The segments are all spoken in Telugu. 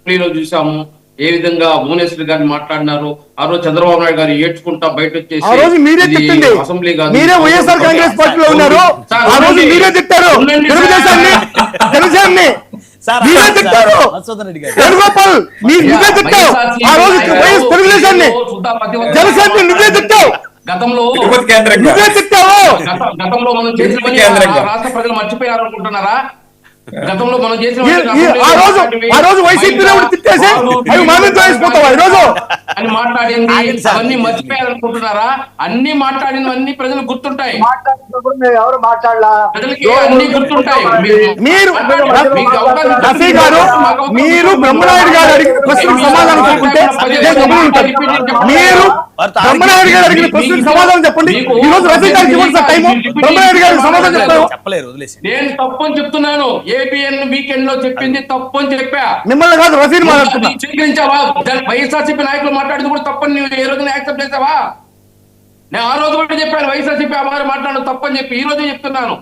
అసెంబ్లీలో చూసాము ఏ విధంగా భువనేశ్వర్ గారిని మాట్లాడినారు. ఆ రోజు చంద్రబాబు నాయుడు గారు ఏడ్చుకుంటా బయట వచ్చేసి, ఆ రోజు మీరే తిట్టండి, అసెంబ్లీ కాదు, మీరే వైఎస్ఆర్ కాంగ్రెస్ పార్టీలో ఉన్నారు, ఆ రోజు మీరే తిట్టారు తెలుగుదేశాన్ని, జనసేనని మీరే తిట్టారు. వేణుగోపాల్ నువ్వే తిట్టావు ఆ రోజు వైఎస్ తెలుగుదేశాన్ని, జనసేనని నువ్వే తిట్టావు, గతంలో నువ్వే తిట్టావు. గతంలో మనం చేసిన పని రాష్ట్ర ప్రజలు మర్చిపోయారు అనుకుంటున్నారా? గతంలో మనం చేసిన ఆ రోజు వైసీపీ తిట్టేసి అవి మానేసిపోతావా ఈ రోజు అని మాట్లాడింది అవన్నీ మర్చిపోయారనుకుంటున్నారా? అన్ని మాట్లాడినవన్నీ ప్రజలు గుర్తుంటాయి, ఎవరు మాట్లాడలా, ప్రజలకి అన్ని గుర్తుంటాయి. మీరు రఫీ గారు, మీరు బ్రహ్మనాయుడు గారు అడిగిన ప్రశ్నకు సమాధానం చెప్పుకుంటే మీరు బ్రహ్మనాయుడు గారు అడిగిన ప్రశ్నకు సమాధానం చెప్పండి. ఈ రోజు రఫీ గారికి ఇవ్వండి సార్ టైము, బ్రహ్మనాయుడు గారికి సమాధానం చెప్తాను. నేను తప్పు అని చెప్తున్నాను, ఏబిఎన్ వీకెండ్ లో చెప్పింది తప్పు అని చెప్పా. మిమ్మల్ని కాదు రఫీని మాట్లాడుతున్నా. స్వీకరించావా? వైఎస్ఆర్సీపీ నాయకులు మాట్లాడింది కూడా తప్పని నువ్వు ఏ రోజున యాక్సెప్ట్ చేసావా? నేను ఆ రోజు కూడా చెప్పాను వైఎస్ఆర్సీపీ ఆ మాదిరి మాట్లాడడం తప్పు అని చెప్పి, ఈ రోజు చెప్తున్నాను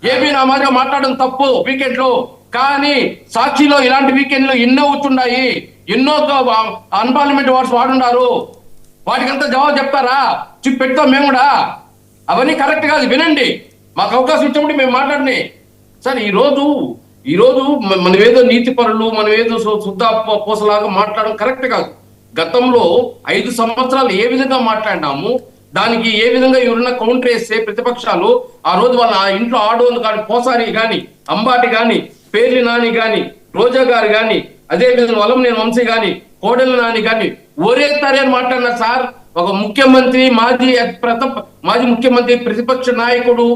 ఏబిఎన్ ఆ మాదిరిగా మాట్లాడడం తప్పు వీకెండ్ లో. కానీ సాక్షిలో ఇలాంటి వీకెండ్ లో ఎన్నో వచ్చున్నాయి, ఎన్నో అన్పార్లమెంట్ వర్డ్స్ వాడున్నారు, వాటికంతా జవాబు చెప్తారా? పెడతాం మేము కూడా. అవన్నీ కరెక్ట్ కాదు, వినండి, మాకు అవకాశం ఇచ్చినప్పుడు మేము మాట్లాడినాయి. సార్ ఈ రోజు మనమేదో నీతి పరులు, మనమేదో శుద్ధ పూసలాగా మాట్లాడడం కరెక్ట్ కాదు. గతంలో 5 సంవత్సరాలు ఏ విధంగా మాట్లాడినాము, దానికి ఏ విధంగా ఎవరైనా కౌంటర్ వేస్తే ప్రతిపక్షాలు ఆ రోజు వాళ్ళ ఇంట్లో ఆడోళ్ళు కానీ, పోసారి కానీ, అంబాటి కానీ, పేర్లి నాని కానీ, రోజా గారు కానీ, అదే విధంగా వలంనేని వంశీ కానీ, కోడెల నాని కానీ ఒరే తరే అని మాట్లాడినారు సార్. ఒక ముఖ్యమంత్రి, మాజీ ముఖ్యమంత్రి, ప్రతిపక్ష నాయకుడు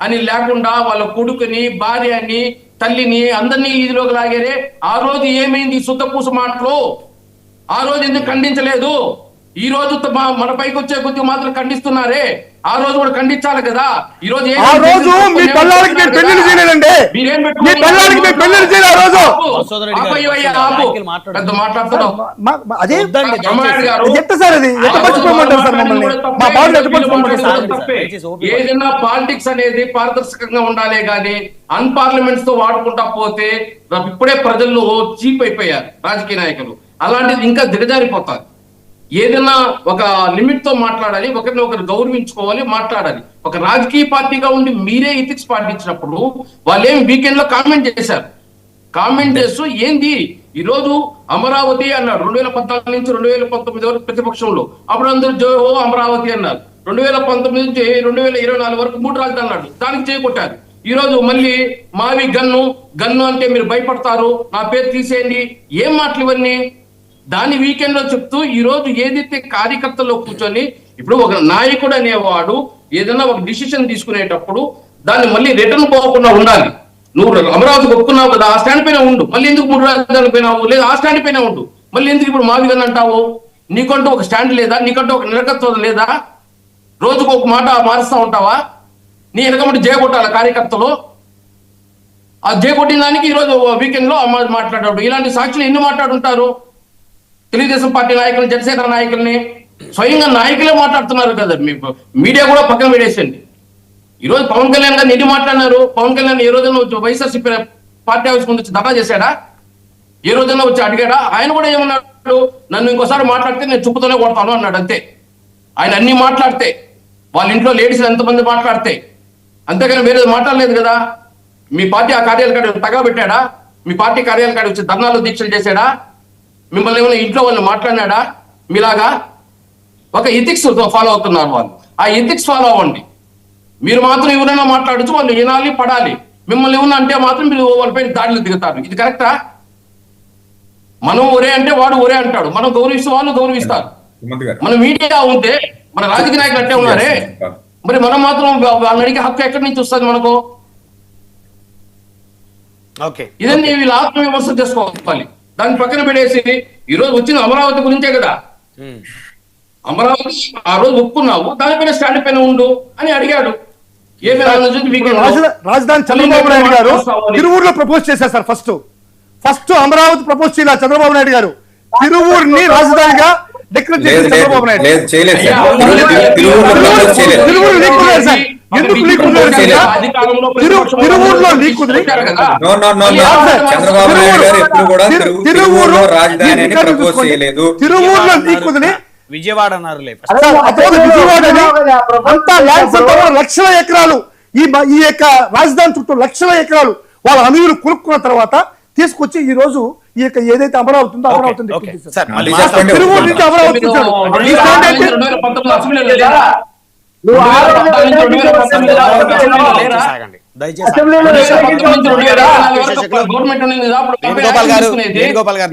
అని లేకుండా వాళ్ళ కొడుకుని, భార్యని, తల్లిని అందరినీ ఈదిలోకి లాగారే. ఆ రోజు ఏమైంది శుద్ధపూస మాటలు? ఆ రోజు ఎందుకు ఖండించలేదు? ఈ రోజు మన పైకి వచ్చే కొద్దిగా మాత్రం ఖండిస్తున్నారే, ఆ రోజు కూడా ఖండించాలి కదా. ఈ రోజు మీ పిల్లలకి మీరు పెళ్లిళ్ళు చేయలేదండి, మీ పిల్లలకి మీరు పెళ్లిళ్ళు చేయలేదు ఆ రోజు. అదే చెప్తా సార్, అది ఎంత మర్చిపోమంటారు సార్ మమ్మల్ని, మా బాబుని ఎంత మర్చిపోమంటారు? ఏదైనా పాలిటిక్స్ అనేది పారదర్శకంగా ఉండాలి కానీ అన్పార్లమెంట్స్ తో వాడుకుంటా పోతే ఇప్పుడే ప్రజల్లో చీప్ అయిపోయారు రాజకీయ నాయకులు. అలాంటిది ఇంకా దిగజారిపోతారు. ఏదైనా ఒక లిమిట్ తో మాట్లాడాలి, ఒకరిని ఒకరు గౌరవించుకోవాలి, మాట్లాడాలి. ఒక రాజకీయ పార్టీగా ఉండి మీరే ఇథిక్స్ పాటించినప్పుడు వాళ్ళు ఏం వీకెండ్ లో కామెంట్ చేశారు. కామెంట్ చేస్తూ ఏంది ఈ రోజు అమరావతి అన్నారు 2014 నుంచి 2019 వరకు ప్రతిపక్షంలో, అప్పుడు అందరూ జోహో అమరావతి అన్నారు. 2019 నుంచి 2024 వరకు 3 రాజధానులు అన్నాడు, దానికి చేకొట్టారు. ఈ రోజు మళ్ళీ మావి గన్ను అంటే మీరు భయపడతారు, నా పేరు తీసేయండి, ఏం మాటలు ఇవన్నీ? దాని వీకెండ్ లో చెప్తూ ఈ రోజు ఏదైతే కార్యకర్తల్లో కూర్చొని, ఇప్పుడు ఒక నాయకుడు అనేవాడు ఏదైనా ఒక డిసిషన్ తీసుకునేటప్పుడు దాన్ని మళ్ళీ రిటర్న్ పోకుండా ఉండాలి. నువ్వు అమరావతికి ఒప్పుకున్నావు కదా, ఆ స్టాండ్ పైన ఉండు. మళ్ళీ ఎందుకు 3 రాజధానులు పోయినావు? లేదా ఆ స్టాండ్ పైన ఉండు. మళ్ళీ ఎందుకు ఇప్పుడు మావిగన్ అంటావు? నీకంటూ ఒక స్టాండ్ లేదా? నీకంటూ ఒక నిరకత్వం లేదా? రోజుకు ఒక మాట మారుస్తా ఉంటావా? నీ వెనకమంటే జయగొట్టాల కార్యకర్తలు. ఆ జయగొట్టిన దానికి ఈ రోజు వీకెండ్ లో మాట్లాడాడు. ఇలాంటి సాక్షులు ఎన్ని మాట్లాడుంటారు? తెలుగుదేశం పార్టీ నాయకులు, జనసేన నాయకుల్ని స్వయంగా నాయకులే మాట్లాడుతున్నారు కదా. మీడియా కూడా పక్కన పెట్టేసండి. ఈ రోజు పవన్ కళ్యాణ్ గారిని ఎన్ని మాట్లాడినారు? పవన్ కళ్యాణ్ ఏ రోజైనా వచ్చి వైఎస్ఆర్సీపీ పార్టీ హౌస్ ముందు వచ్చి ధర్నా చేశాడా? ఏ రోజైనా వచ్చి అడిగాడా? ఆయన కూడా ఏమన్నాడు, నన్ను ఇంకోసారి మాట్లాడితే నేను చుప్పుతోనే కొడతాను అన్నాడు. అంతే. ఆయన అన్ని మాట్లాడితే, వాళ్ళ ఇంట్లో లేడీస్ ఎంతమంది మాట్లాడితే, అంతేగాని వేరేది మాట్లాడలేదు కదా. మీ పార్టీ ఆ కార్యాలయ కాడ తగబెట్టాడా? మీ పార్టీ కార్యాలయ కాడ వచ్చి ధర్నాలు, దీక్షలు చేశాడా? మిమ్మల్ని ఏమైనా ఇంట్లో వాళ్ళు మాట్లాడినాడా? మీలాగా ఒక ఎథిక్స్ ఫాలో అవుతున్నారు వాళ్ళు. ఆ ఎథిక్స్ ఫాలో అవ్వండి. మీరు మాత్రం ఎవరైనా మాట్లాడచ్చు, వాళ్ళు వినాలి, పడాలి. మిమ్మల్ని ఏమన్నా అంటే మాత్రం మీరు వాళ్ళపై దాడులు దిగుతారు. ఇది కరెక్టా? మనం ఒరే అంటే వాడు ఒరే అంటాడు, మనం గౌరవిస్తే వాళ్ళు గౌరవిస్తారు. మన మీడియా ఉంటే మన రాజకీయ నాయకులు అట్టే ఉన్నారే, మరి మనం మాత్రం వాళ్ళని అడిగే హక్కు ఎక్కడి నుంచి వస్తుంది మనకు? ఇదండి వీళ్ళు ఆత్మవిమర్శ చేసుకోవాలి. దాన్ని పక్కన పెట్టేసి ఈ రోజు వచ్చిన అమరావతి గురించే కదా. అమరావతి ఆ రోజు ఒప్పుకున్నావు, దానిపైన స్టాండ్ పైన ఉండు అని అడిగాడు. రాజధాని చంద్రబాబు నాయుడు గారు తిరువూరులో ప్రపోజ్ చేశారు సార్. ఫస్ట్ అమరావతి ప్రపోజ్ చేయాలి చంద్రబాబు నాయుడు గారు. తిరువూరుని రాజధానిగా డిక్లేర్ చేశారు చంద్రబాబు నాయుడు. ఎందుకు లీక్ కుదిరారు తెలుసా? తిరువూరులో లీక్ కుదిరి no no no no. Chandrababu Naidu గారు ఎప్పుడు కూడా తిరువూరులో రాజధానిని ప్రపోజ్ చేయలేదు. తిరువూరులో లీక్ కుదిరి విజయవాడ అన్నారులే. అప్పుడు విజయవాడ అంతా ల్యాండ్స్ అంతా కూడా లక్షల ఎకరాలు ఈ యొక్క రాజధాని చుట్టూ లక్షల ఎకరాలు వాళ్ళ అనువులు కొనుక్కున్న తర్వాత తీసుకొచ్చి ఈ రోజు ఈ యొక్క ఏదైతే అమరావతి ఉందో అమరావతి సార్, మళ్ళీ తిరువూరు నుంచి అమరావతి తెచ్చాడు. ఈ స్టాండ్ ఏంటి? నువ్వు ఆ రోజు సాగండి. దయచేసి అసెంబ్లీలో గవర్నమెంట్ వేణుగోపాల్ గారు